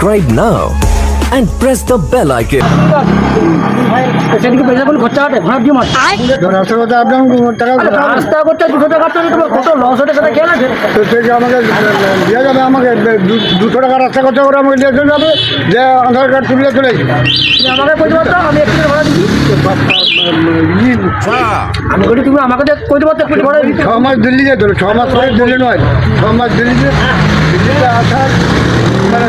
subscribe now and press the bell icon. সেদিকে পয়সা কোনো খরচা হবে ভাড়া দিয়ে মাছ রাস্তা কথা আপনার টাকা রাস্তা করতে 200 টাকা কাটতে তোমার কত লস হতে সেটা খেয়াল আছে তো সে যে আমাকে দিয়ে যাবে আমাকে 200 টাকা রাস্তা খরচা করে আমাকে দিয়ে চলে যাবে যে আধার কার্ড তুলে চলে তুমি আমাকে কইতে পারতো আমি একটু ভাড়া দিই আমি বলি তুমি আমাকে কইতে পারতো একটু ভাড়া দিই 6 মাস দিল্লি যেত 6 মাস পরে দিল্লি নয় 6 মাস দিল্লিতে আসার মানে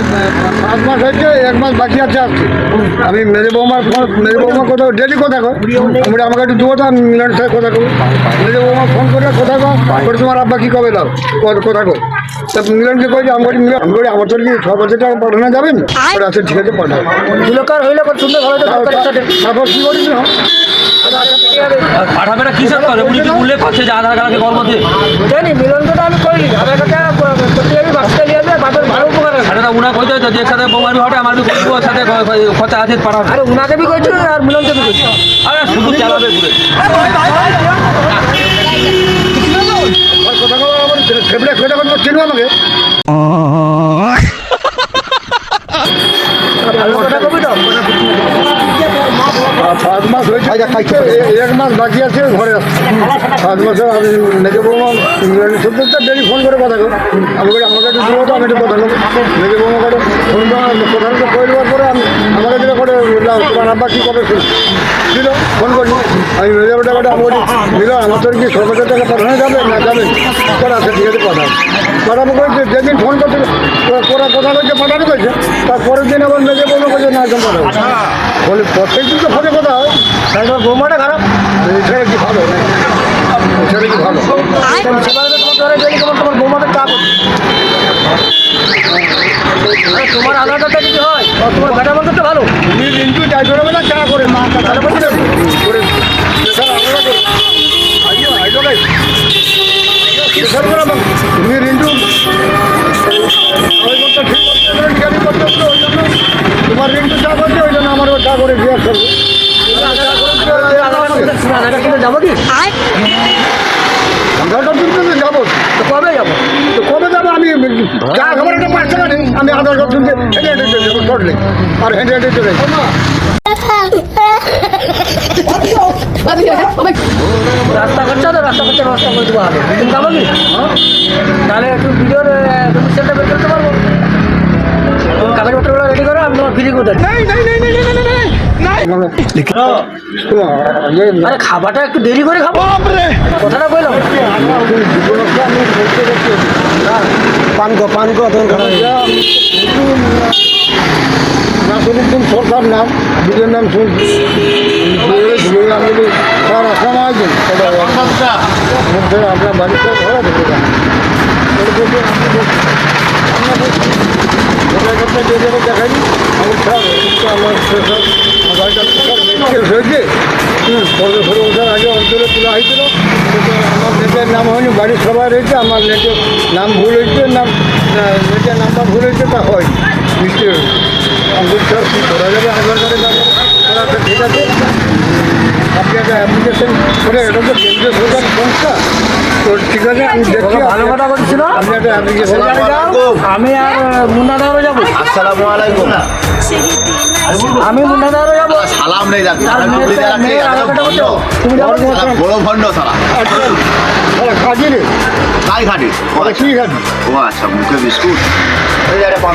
5 মাস হয়েছে 1 মাস বাকি আছে আসছে আমি মেরে বৌমার কোথাও ডেলি কথা কয় আমি আমাকে একটু দুটো মিলন সাথে কথা কব মেরে বৌমা ফোন করে কথা করে তোমার আব্বা কী কবে দাও কথা কয় তা মিলনকে কই যে আমি মিলন আমি বলি আমার তোর কি 6 টাকা পাঠানো যাবেন আছে ঠিক আছে পাঠাও দুলোকার হইলে কত সুন্দর ভালো তো তারপর কী করিস না পাঠাবে না কিসের করে উনি কি উল্লেখ করছে যে আধার কার্ডকে গর্ভতে জানি মিলনটা আমি কইলি আধার কার্ডটা করতে যাবি বাচ্চা নিয়ে যাবে বাপের ভালো উপকার আছে সেটা উনা কইতে হতো যে একসাথে বৌমারি হটে আমার করবো সাথে কথা আছে পাঠাবে আরে উনাকে বি কইছো আর মিলনকে বি কইছো আরে শুধু চালাবে ঘুরে কথা কব আমার ফেবরে কথা কথা চিনবো আমাকে কথা কবি তো 5 মাস হয়েছে 1 মাস বাকি আছে ঘরে 5 মাসে আমি মেজে বৌমা সত্যি ডেলি ফোন করে কথা কই আমি বলি আমাকে একটু দিও তো আমি একটু কথা নেবো মেজে বৌমা করে ফোন কথা করে দেওয়ার পরে আমি আমাকে যেটা করে তোমার আব্বা কী কবে ছিল ফোন করি আমি মেজে টাকাটা আমি বলি দিল আমার তোর কি 6,000 টাকা পাঠানো যাবে না যাবে করে আছে ঠিক আছে পাঠাবো করেছে যেদিন ফোন করতে ওরা কথা বলছে পাঠানো করেছে তারপরের দিন আবার মেজে বৌমা করছে না একদম পাঠাবো বলে প্রত্যেক দিন তো ফোনে কথা হয় তাই তোমার বৌমাটা খারাপ এছাড়া কি ভালো এছাড়া কি ভালো তোমার বৌমাকে চা তোমার আধার কার্ডটা যদি হয় তোমার বেটা বলতে তো ভালো তুমি রিন্টু যাই করবে না চা করে মা তাহলে বলছে করে তুমি রিন্টু তোমার রিন্টু চা করছে ওই জন্য আমারও চা করে জিজ্ঞাসা করবে আধার কার্ড কিনে যাবো কি আধার কার্ড তুলতে তো যাবো তো কবে যাবো তো কবে যাবো আমি চা খাবার একটা 5 টাকা নেই আমি আধার কার্ড তুলতে হেঁটে হেঁটে চলে যাবো শর্ট নেই আর হেঁটে হেঁটে চলে যাবো রাস্তা খরচা তো রাস্তা খরচা ব্যবস্থা করে দেবো আগে তুমি যাবো কি তাহলে একটু ভিডিওর সেটা বের করতে পারবো কাগজপত্রগুলো রেডি করো আমি তোমার ফ্রি করে দিচ্ছি আরে খাবারটা একটু দেরি করে খাবো কথাটা বললাম পান গো নাসিরুদ্দিন সরকার নাম বিজয়ের নাম শুনছি আমি স্যার আসসালাম আলাইকুম আপনার বাড়িতে ভালো থেকে দেখাইনি আমি স্যার আমার হয়েছে পরে ওঠার আগে অঞ্চলে তোলা হয়েছিল আমার নেটের নাম হয়নি বাড়ির সবাই রয়েছে আমার নেটের নাম ভুল হয়েছে নেটের নাম্বার ভুল হয়েছে তা হয় নিশ্চয়ই আমি স্যার কী করা যাবে আধার কার্ডের নাম্বার ঠিক আছে আপনি একটা অ্যাপ্লিকেশন করে এটা তো কেন্দ্রীয় সরকার সংস্থা তো ঠিক আছে আমি দেখছি ভালো কথা বলছিল আপনি একটা অ্যাপ্লিকেশন আমি আর মুন্নাদারও যাবো আসসালামু আলাইকুম আমি মুন্নাদারও যাবো সালাম নেই যাচ্ছে তুমি যাবো বড় ভণ্ড সালা খাজি রে তাই খাটি কী খাজি ও আচ্ছা মুখে বিস্কুট এই একটা পান